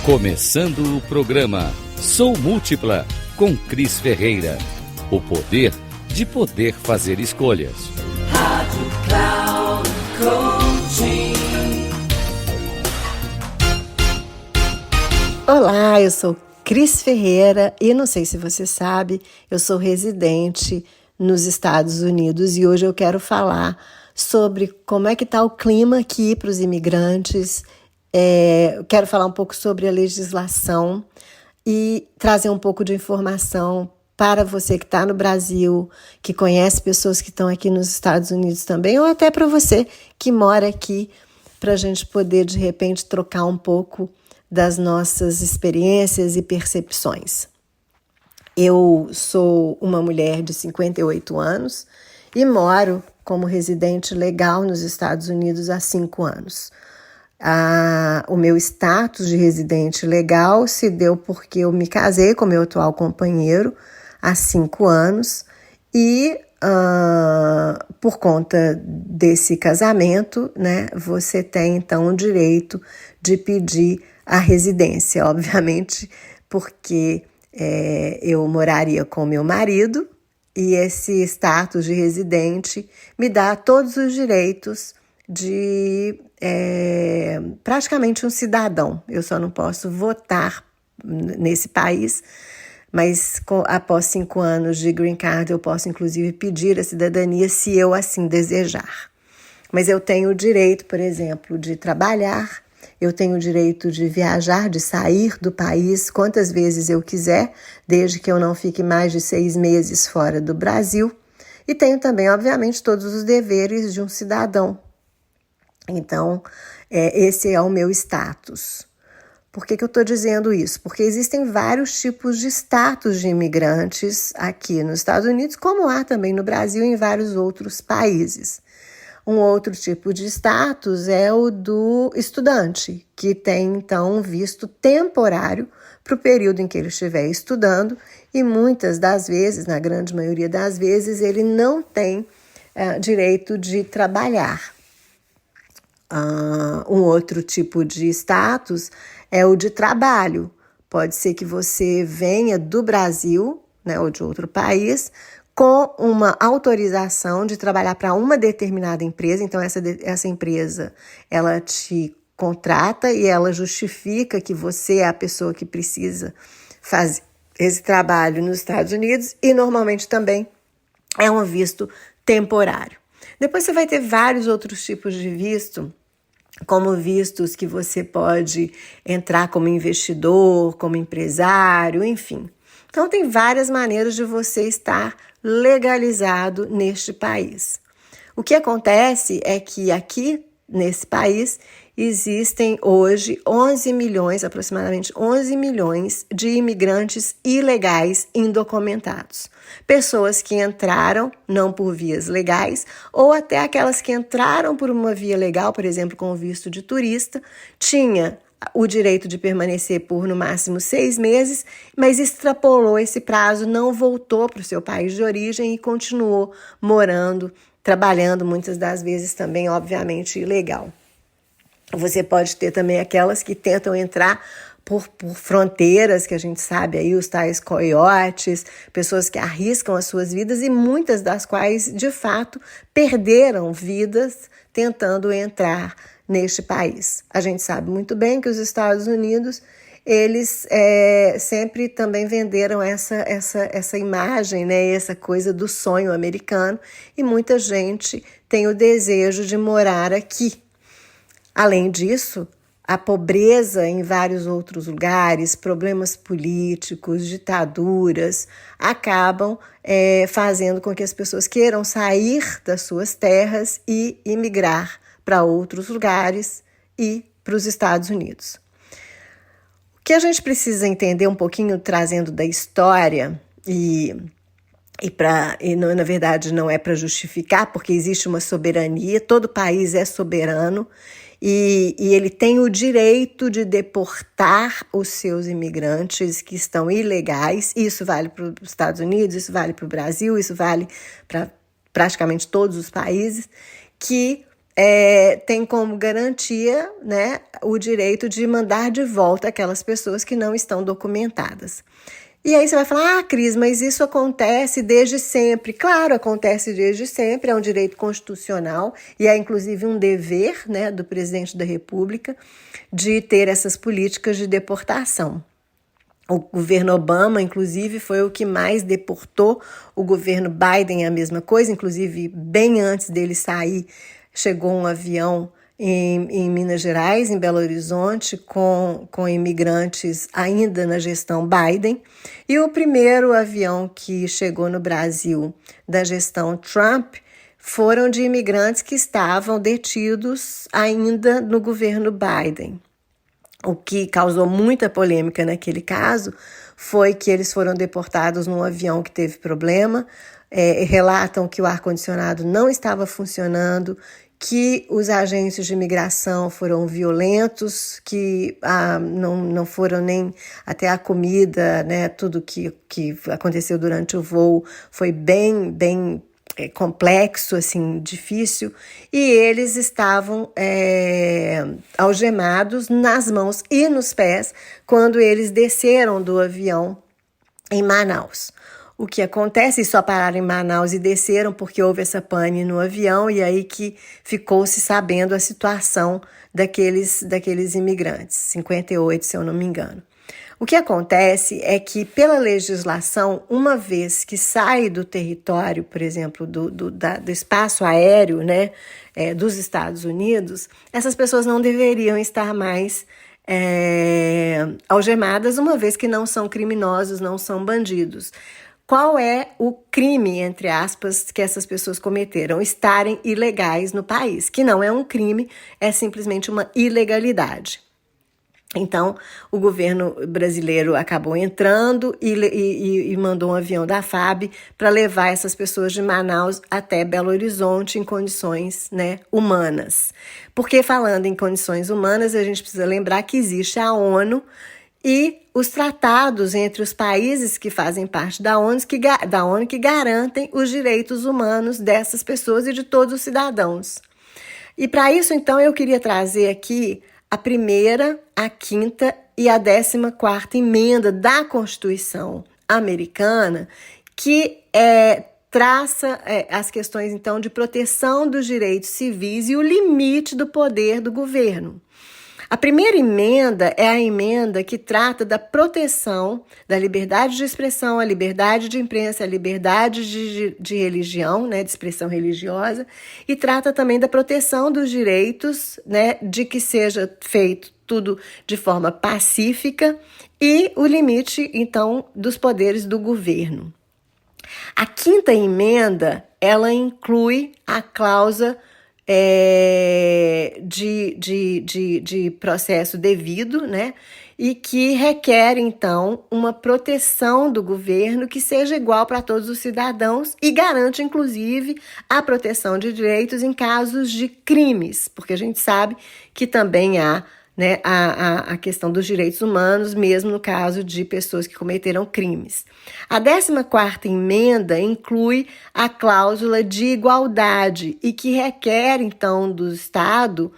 Começando o programa Sou Múltipla, com Cris Ferreira. O poder de poder fazer escolhas. Rádio Cloud Coaching. Olá, eu sou Cris Ferreira e não sei se você sabe, eu sou residente nos Estados Unidos e hoje eu quero falar sobre como é que está o clima aqui para os imigrantes. Eu quero falar um pouco sobre a legislação e trazer um pouco de informação para você que está no Brasil, que conhece pessoas que estão aqui nos Estados Unidos também, ou até para você que mora aqui, para a gente poder, de repente, trocar um pouco das nossas experiências e percepções. Eu sou uma mulher de 58 anos e moro como residente legal nos Estados Unidos há 5 anos. O meu status de residente legal se deu porque eu me casei com meu atual companheiro há 5 anos e por conta desse casamento, né, você tem então o direito de pedir a residência, obviamente, porque eu moraria com meu marido e esse status de residente me dá todos os direitos de praticamente um cidadão. Eu só não posso votar nesse país, mas após 5 anos de green card eu posso inclusive pedir a cidadania se eu assim desejar. Mas eu tenho o direito, por exemplo, de trabalhar, eu tenho o direito de viajar, de sair do país quantas vezes eu quiser, desde que eu não fique mais de 6 meses fora do Brasil. E tenho também, obviamente, todos os deveres de um cidadão. Então, esse é o meu status. Por que eu estou dizendo isso? Porque existem vários tipos de status de imigrantes aqui nos Estados Unidos, como há também no Brasil e em vários outros países. Um outro tipo de status é o do estudante, que tem, então, um visto temporário para o período em que ele estiver estudando e muitas das vezes, na grande maioria das vezes, ele não tem direito de trabalhar. Um outro tipo de status é o de trabalho. Pode ser que você venha do Brasil, né, ou de outro país, com uma autorização de trabalhar para uma determinada empresa. Então, essa empresa, ela te contrata e ela justifica que você é a pessoa que precisa fazer esse trabalho nos Estados Unidos e normalmente também é um visto temporário. Depois você vai ter vários outros tipos de visto, como vistos que você pode entrar como investidor, como empresário, enfim. Então, tem várias maneiras de você estar legalizado neste país. O que acontece é que aqui, nesse país, existem hoje aproximadamente 11 milhões de imigrantes ilegais indocumentados. Pessoas que entraram não por vias legais ou até aquelas que entraram por uma via legal, por exemplo, com o visto de turista, tinha o direito de permanecer por no máximo 6 meses, mas extrapolou esse prazo, não voltou para o seu país de origem e continuou morando, trabalhando, muitas das vezes também, obviamente, ilegal. Você pode ter também aquelas que tentam entrar por fronteiras, que a gente sabe aí, os tais coiotes, pessoas que arriscam as suas vidas e muitas das quais, de fato, perderam vidas tentando entrar neste país. A gente sabe muito bem que os Estados Unidos, eles sempre também venderam essa imagem, né, essa coisa do sonho americano e muita gente tem o desejo de morar aqui. Além disso, a pobreza em vários outros lugares, problemas políticos, ditaduras, acabam fazendo com que as pessoas queiram sair das suas terras e imigrar para outros lugares e para os Estados Unidos. O que a gente precisa entender um pouquinho, trazendo da história, na verdade não é para justificar, porque existe uma soberania, todo país é soberano, e ele tem o direito de deportar os seus imigrantes que estão ilegais. Isso vale para os Estados Unidos, isso vale para o Brasil, isso vale para praticamente todos os países que tem como garantia, né, o direito de mandar de volta aquelas pessoas que não estão documentadas. E aí você vai falar, Cris, mas isso acontece desde sempre. Claro, acontece desde sempre, é um direito constitucional e é inclusive um dever, né, do presidente da República de ter essas políticas de deportação. O governo Obama, inclusive, foi o que mais deportou. O governo Biden é a mesma coisa, inclusive bem antes dele sair, chegou um avião em Minas Gerais, em Belo Horizonte, com imigrantes ainda na gestão Biden. E o primeiro avião que chegou no Brasil da gestão Trump foram de imigrantes que estavam detidos ainda no governo Biden. O que causou muita polêmica naquele caso foi que eles foram deportados num avião que teve problema, relatam que o ar-condicionado não estava funcionando, que os agentes de imigração foram violentos, que não foram nem até a comida, né? Tudo que aconteceu durante o voo foi bem complexo, assim, difícil, e eles estavam algemados nas mãos e nos pés quando eles desceram do avião em Manaus. O que acontece, só pararam em Manaus e desceram porque houve essa pane no avião e aí que ficou-se sabendo a situação daqueles imigrantes, 58, se eu não me engano. O que acontece é que, pela legislação, uma vez que sai do território, por exemplo, do espaço aéreo, né, dos Estados Unidos, essas pessoas não deveriam estar mais algemadas, uma vez que não são criminosos, não são bandidos. Qual é o crime, entre aspas, que essas pessoas cometeram? Estarem ilegais no país, que não é um crime, é simplesmente uma ilegalidade. Então, o governo brasileiro acabou entrando e mandou um avião da FAB para levar essas pessoas de Manaus até Belo Horizonte em condições, né, humanas. Porque, falando em condições humanas, a gente precisa lembrar que existe a ONU e os tratados entre os países que fazem parte da ONU que garantem os direitos humanos dessas pessoas e de todos os cidadãos. E para isso, então, eu queria trazer aqui a primeira, a quinta e a 14ª emenda da Constituição americana, que traça as questões, então, de proteção dos direitos civis e o limite do poder do governo. A primeira emenda é a emenda que trata da proteção da liberdade de expressão, a liberdade de imprensa, a liberdade de religião, né, de expressão religiosa, e trata também da proteção dos direitos, né, de que seja feito tudo de forma pacífica e o limite, então, dos poderes do governo. A quinta emenda, ela inclui a cláusula de processo devido, né? E que requer, então, uma proteção do governo que seja igual para todos os cidadãos e garante, inclusive, a proteção de direitos em casos de crimes, porque a gente sabe que também há, né, a questão dos direitos humanos, mesmo no caso de pessoas que cometeram crimes. A 14ª emenda inclui a cláusula de igualdade e que requer, então, do Estado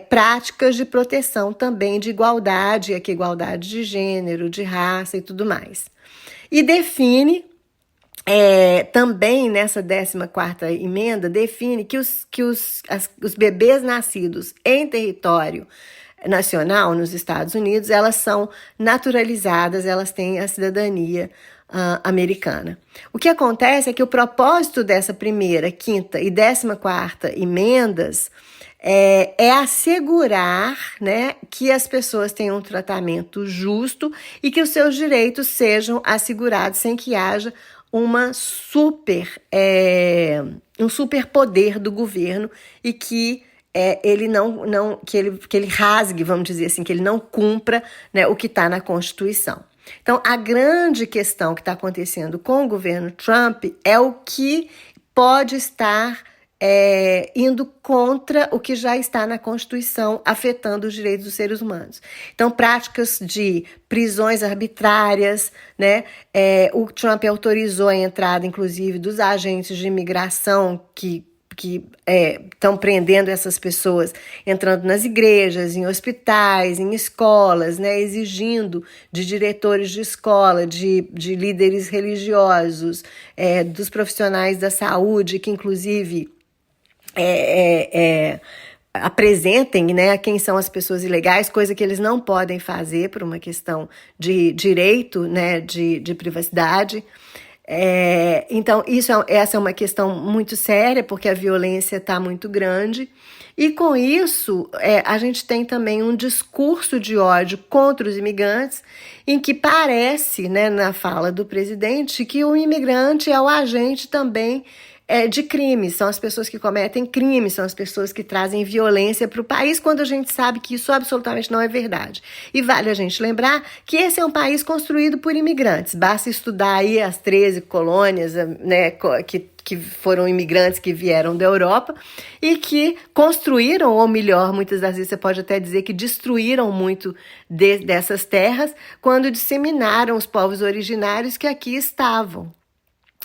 práticas de proteção também de igualdade, aqui igualdade de gênero, de raça e tudo mais. E define, também nessa 14ª emenda, define que os bebês nascidos em território nacional nos Estados Unidos, elas são naturalizadas, elas têm a cidadania americana. O que acontece é que o propósito dessa primeira, quinta e 14ª emendas é assegurar, né, que as pessoas tenham um tratamento justo e que os seus direitos sejam assegurados sem que haja um superpoder do governo e que ele que ele rasgue, vamos dizer assim, que ele não cumpra, né, o que está na Constituição. Então, a grande questão que está acontecendo com o governo Trump é o que pode estar indo contra o que já está na Constituição, afetando os direitos dos seres humanos. Então, práticas de prisões arbitrárias, né? O Trump autorizou a entrada, inclusive, dos agentes de imigração que estão prendendo essas pessoas, entrando nas igrejas, em hospitais, em escolas, né, exigindo de diretores de escola, de líderes religiosos, dos profissionais da saúde, que inclusive apresentem, né, quem são as pessoas ilegais, coisa que eles não podem fazer por uma questão de direito, né, de privacidade. Então, essa é uma questão muito séria, porque a violência está muito grande. E com isso, a gente tem também um discurso de ódio contra os imigrantes, em que parece, né, na fala do presidente, que o imigrante é o agente também de crimes, são as pessoas que cometem crimes, são as pessoas que trazem violência para o país, quando a gente sabe que isso absolutamente não é verdade. E vale a gente lembrar que esse é um país construído por imigrantes. Basta estudar aí as 13 colônias, né, que foram imigrantes que vieram da Europa e que construíram, ou melhor, muitas das vezes você pode até dizer que destruíram muito dessas terras quando disseminaram os povos originários que aqui estavam.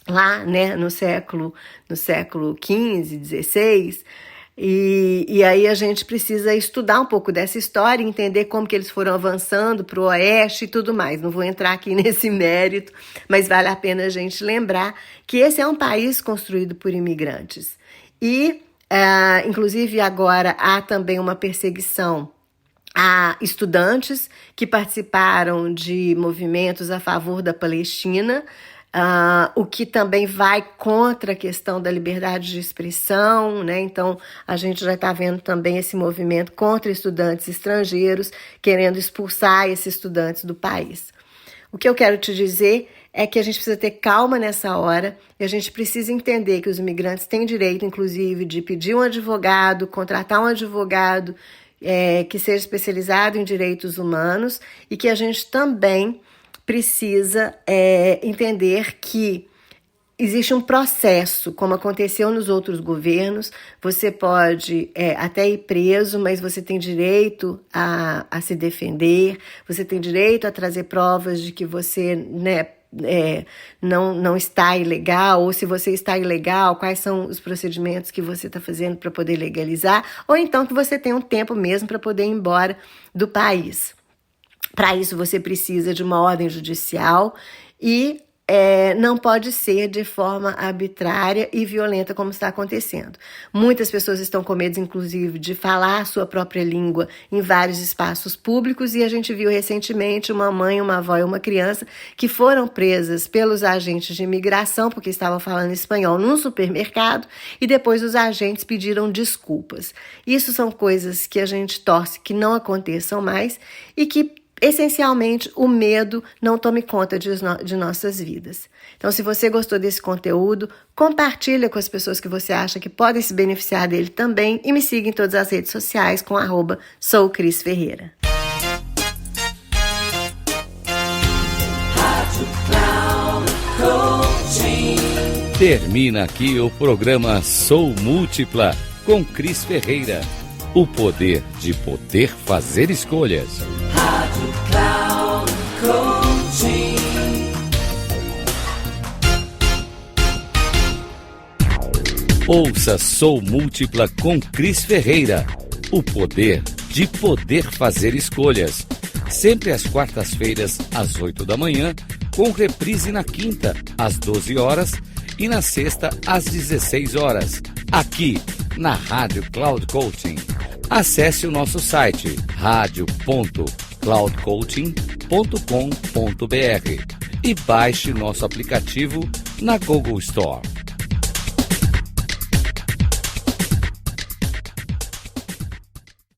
Lá, né, no século XV, XVI, e aí a gente precisa estudar um pouco dessa história, entender como que eles foram avançando para o oeste e tudo mais. Não vou entrar aqui nesse mérito, mas vale a pena a gente lembrar que esse é um país construído por imigrantes. E, inclusive, agora há também uma perseguição a estudantes que participaram de movimentos a favor da Palestina, o que também vai contra a questão da liberdade de expressão, né? Então, a gente já está vendo também esse movimento contra estudantes estrangeiros, querendo expulsar esses estudantes do país. O que eu quero te dizer é que a gente precisa ter calma nessa hora e a gente precisa entender que os imigrantes têm direito, inclusive, de pedir um advogado, contratar um advogado que seja especializado em direitos humanos, e que a gente também precisa entender que existe um processo, como aconteceu nos outros governos. Você pode até ir preso, mas você tem direito a se defender, você tem direito a trazer provas de que você, né, não está ilegal, ou se você está ilegal, quais são os procedimentos que você está fazendo para poder legalizar, ou então que você tem um tempo mesmo para poder ir embora do país. Para isso, você precisa de uma ordem judicial e não pode ser de forma arbitrária e violenta como está acontecendo. Muitas pessoas estão com medo, inclusive, de falar a sua própria língua em vários espaços públicos, e a gente viu recentemente uma mãe, uma avó e uma criança que foram presas pelos agentes de imigração porque estavam falando espanhol num supermercado, e depois os agentes pediram desculpas. Isso são coisas que a gente torce que não aconteçam mais e que essencialmente, o medo não tome conta de nossas vidas. Então, se você gostou desse conteúdo, compartilha com as pessoas que você acha que podem se beneficiar dele também, e me siga em todas as redes sociais com @soukrisferreira. Termina aqui o programa Sou Múltipla com Cris Ferreira. O poder de poder fazer escolhas. Ouça Sou Múltipla com Cris Ferreira. O poder de poder fazer escolhas. Sempre às quartas-feiras, às 8 da manhã, com reprise na quinta, às 12 horas, e na sexta, às 16 horas, aqui na Rádio Cloud Coaching. Acesse o nosso site radio.cloudcoaching.com.br e baixe nosso aplicativo na Google Store.